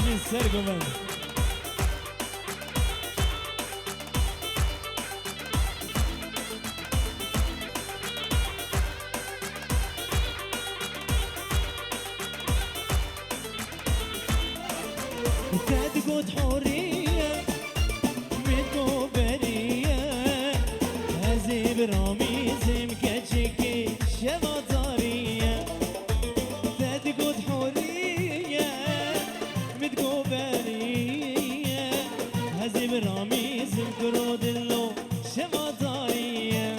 بجین سر گوبن تدقد حورية متقو برية هزيب راميزم كتشكي شبطارية تدقد حورية متقو برية هزيب راميزم كرود اللو شبطارية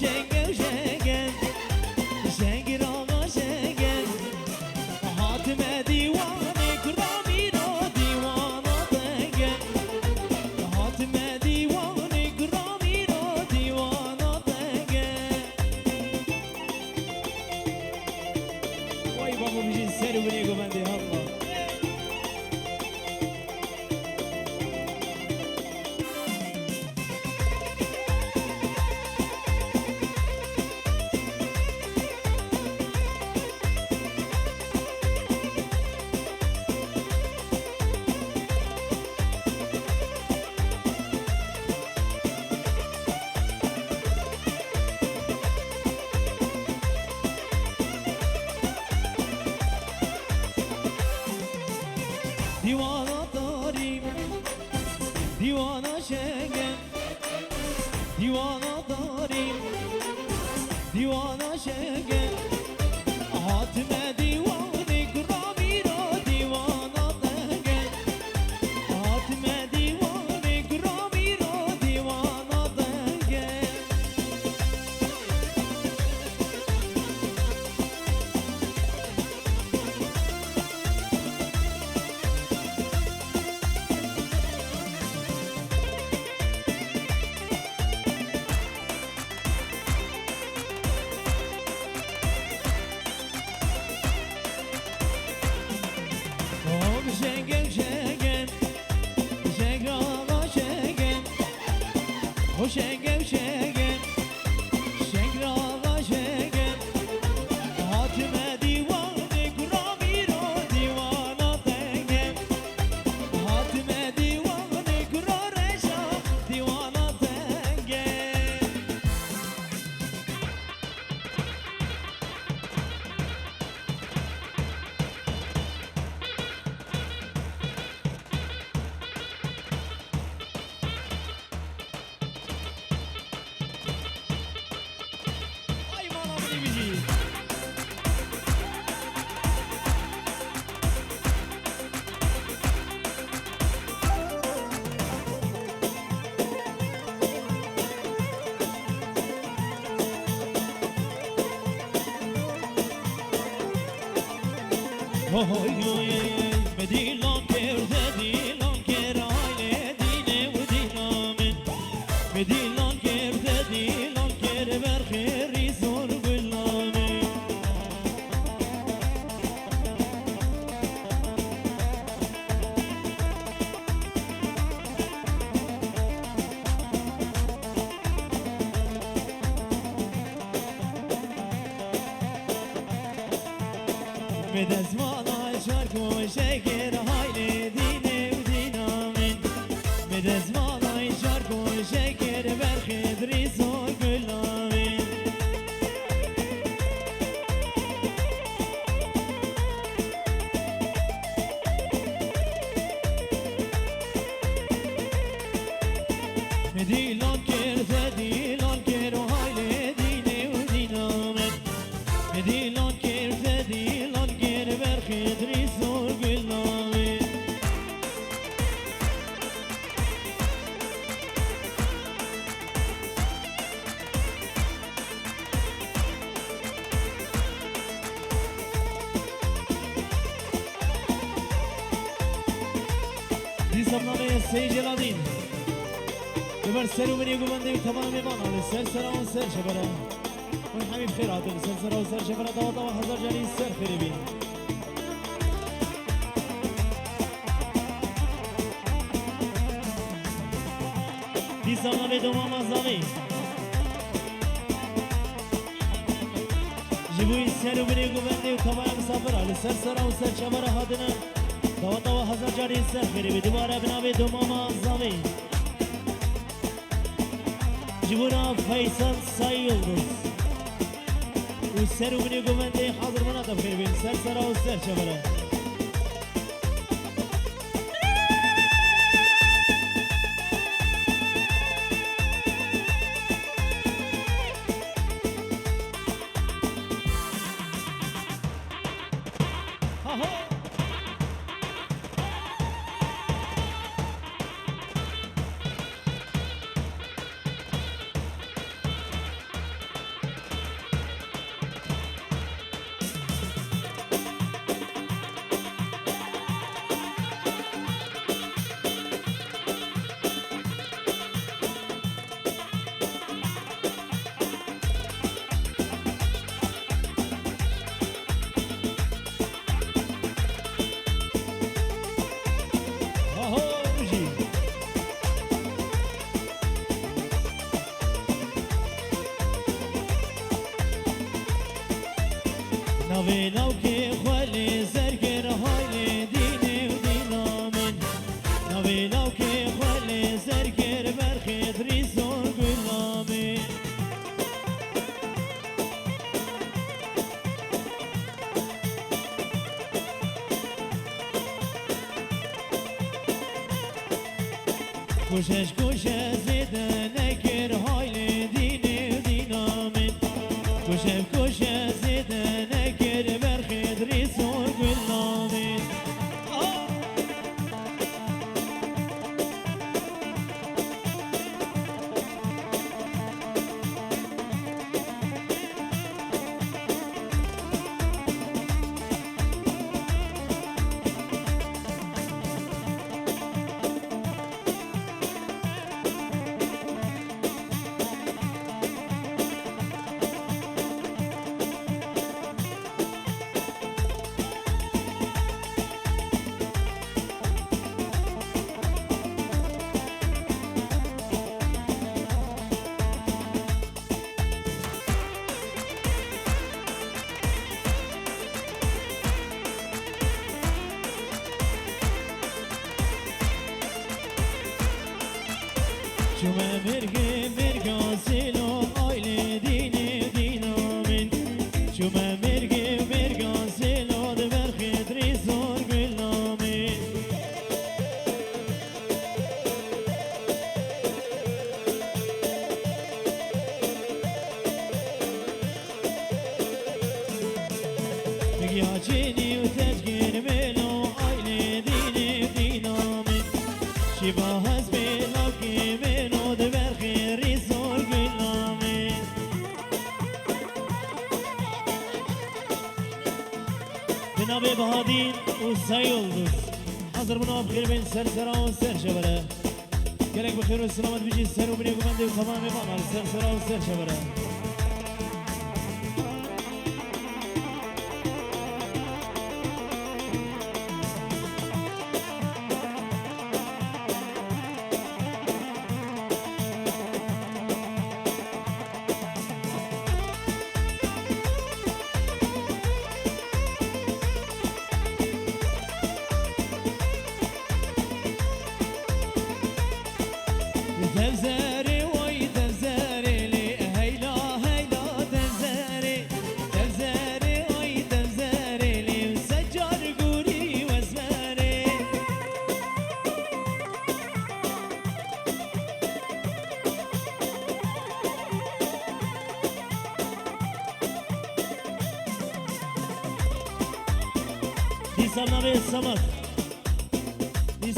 شنگل شنگل شنگل آقا شنگل حاتم دیوانه کرامی رو دیوانا دنگل حاتم دیوانه کرامی رو دیوانا دنگل وای بابا بجین سر و بریگو بنده الله دیوانا داریم دیوانا شنگل دیوانا داریم دیوانا شنگل حاتم دیوانه گرامی رو دیوانا دنگل حاتم دیوانه گرامی رو دیوانا دنگل شنگل شنگل شنگل آقا شنگل او شنگل شنگل شنگل آقا شنگل حاتم دیوانه گرامی رو دیوانا دنگل حاتم دیوانه گرارشا دیوانا دنگل مديلون كرده ديلون كرايله دينه ودينامن مديلون كرده ديلون كر برخير زور بلامن مدزمانا شارك وشكر هايلي ديني ودينامن مدزمانا شارك وشكر برخد ريزو قلامن مديلون كر ديلون كر هايلي ديني ودينامن مديلون كر ديلون كر برخد ريزو قلامن دي صبنامه سيج العظيم ببر سر ومن يقوم عندي تمام ميمان سر سر وسر شبرا والحبيب خير عطل سر سر وسر شبرا دوا دوا هزار جاني سر خير بين دیسان نبی دومام ازامی جبوی سر و بری گوبنده و تمام مسافر علی سر سر و سر چمر هادنه دوا هزار جاری سر خیری به دوباره بنابی دومام ازامی جبونا فیصل سایلدوز و سر و بری گوبنده حاضر منا تبخیر بین سر سر و سر چمره ناو که خالی زرگر حال دینی و دینامن ناو که خالی زرگر برخید ریزون گلامن کوشش زیده نکر حال دینی و دینامن کوشش زیده نکر برخید ریزون گلامن شما مرگا سیلو آیل دینی دینامن شما مرگا سیلو برخید ریزون گلامن بگی آچینی و تجگیر ملو آیل دینی دینامن شبا هز بلاو که منو برخی ریزون گلامن جناب بهادین و سایلدوز حاضر بنا بخیر بین سر سرا و سر شبره گلک بخیر و سلامت بجی سر و بری گمنده و تمام بانال سر سرا و سر شبره تفزاري وي تفزاري لي هيلا هيلا تفزاري تفزاري وي تفزاري لي مسجر قولي واسماري دي صرنا السمك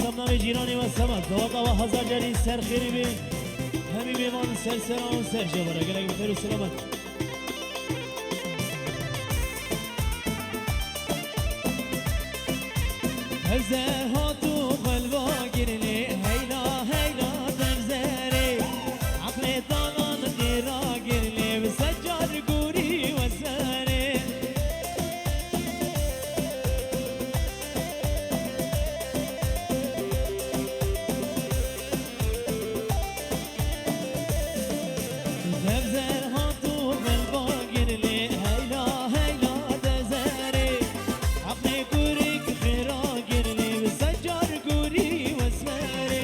سامنامه جیرانی و سمت دوتا و هزار جاری سر خیری بی همی بیمان سر سران و سر جبره گلک بخیر و سلامت هزار هاتو قلبا گرلی هیلا هیلا تفزاری عقل دانان دیرا گرلی بسجار گوری و سری گوریک خیرا گرنی و سجار گوری و سمره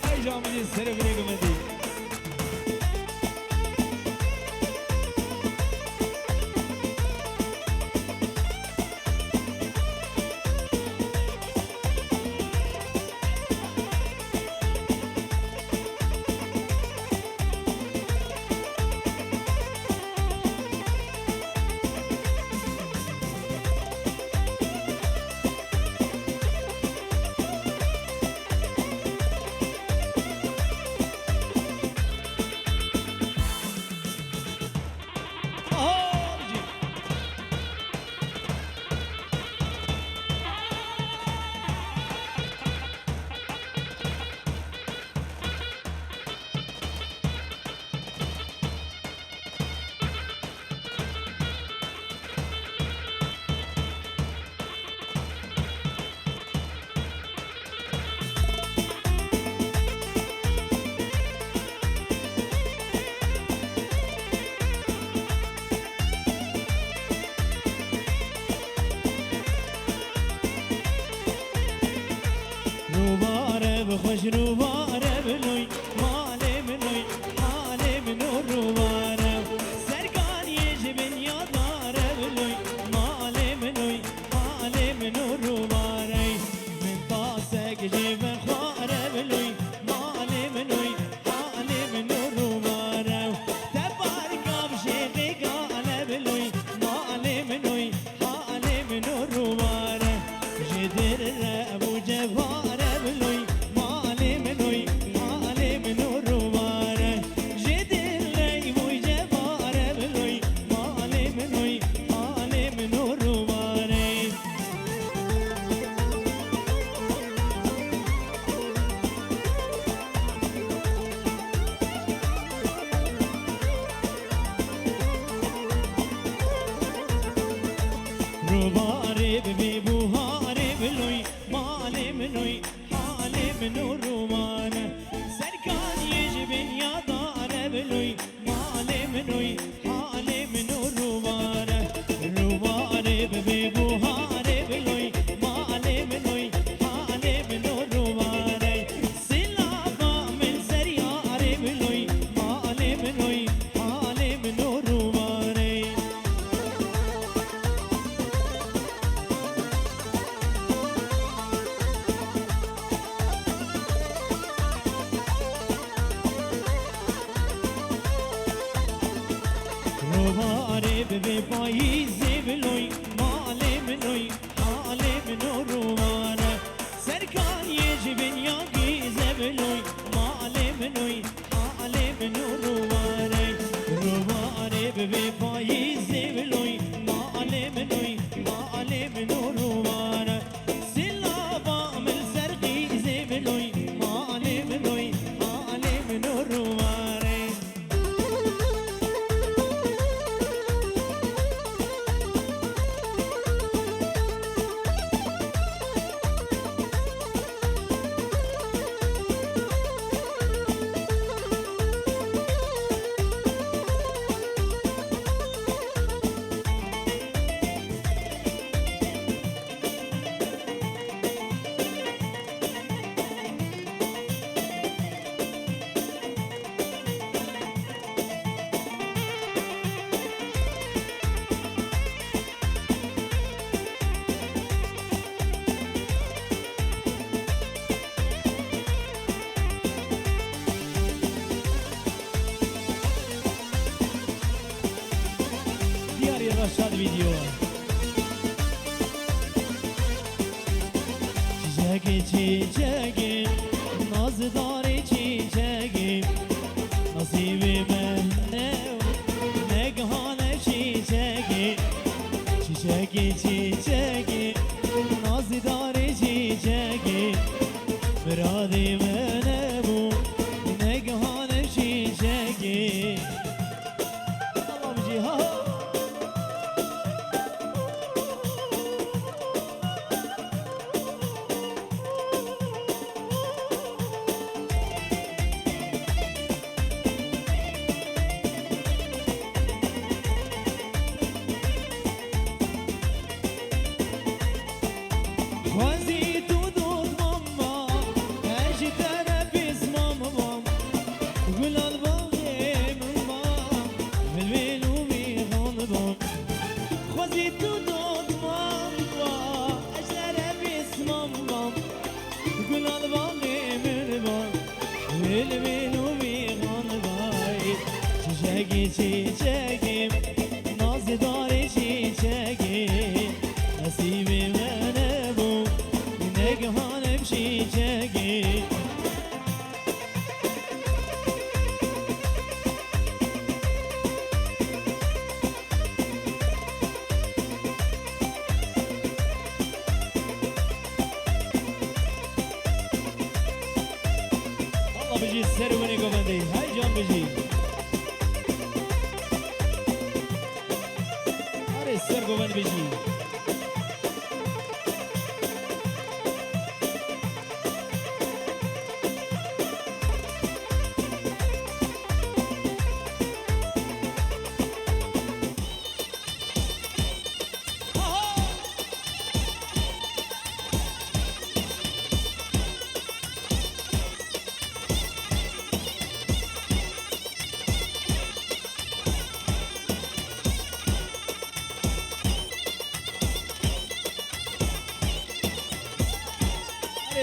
ای جامعه سر بینه گمدی روباره بخوش روباره بلوی ماله منوی حاله منو روباره سرگانی جبن یاداره بلوی ماله منوی حاله منو روباره من تاسک جبن خواره بلوی ماله منوی حاله منو روباره تبارکا بشیقی گاله بلوی ماله منوی حاله منو روباره جدر ابو جواره روباره ببی بوهاره بلوی ماله منوی حاله منو رومانه سرکانی جبین یاداره بلوی ماله منوی حاله منو رومانه روباره ببی بوهاره بلوی ماله منوی حاله منو رومانه سلافا من سریاره بلوی ماله منوی حاله منو رومانه روباره ببی پاییزی بلوی ماله منوی حاله منو رومانه سرکانی جبین یاگیزه بلوی ماله منوی حاله منو رومانه روباره ببی پاییزی بلوی ماله منوی حاله منو رومانه سلابا من سرقیزی بلوی ماله منوی حاله منو رومانه رشاد ویدیو چیچگی چیچگی نازداری چیچگی نصیب من نگهان چیچگی چیچگی چیچگی نازداری چیچگی برادی من بو Gülbin umiğan gay Çiçeği çiçeğim Nazidari çiçeğim Nasibime ne bu Neghanem çiçeğim بجي السروني قبندي هاي جان بجي هاي السر قبند بجي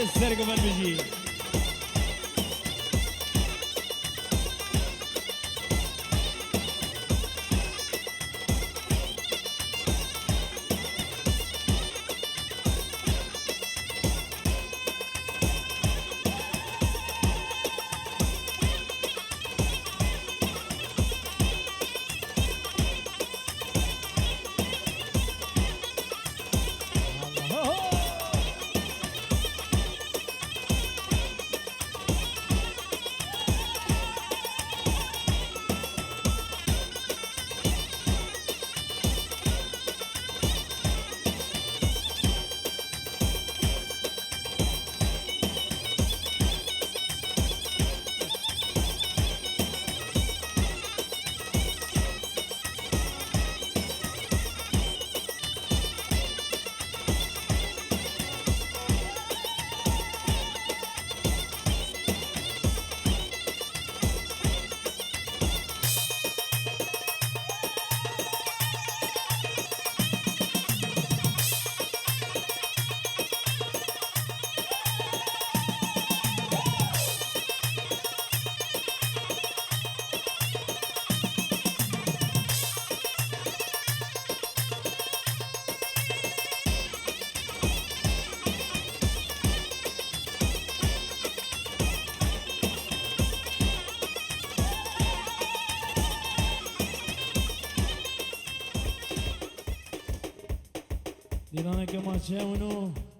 السر قبند بجي دينانا كما تشاونوا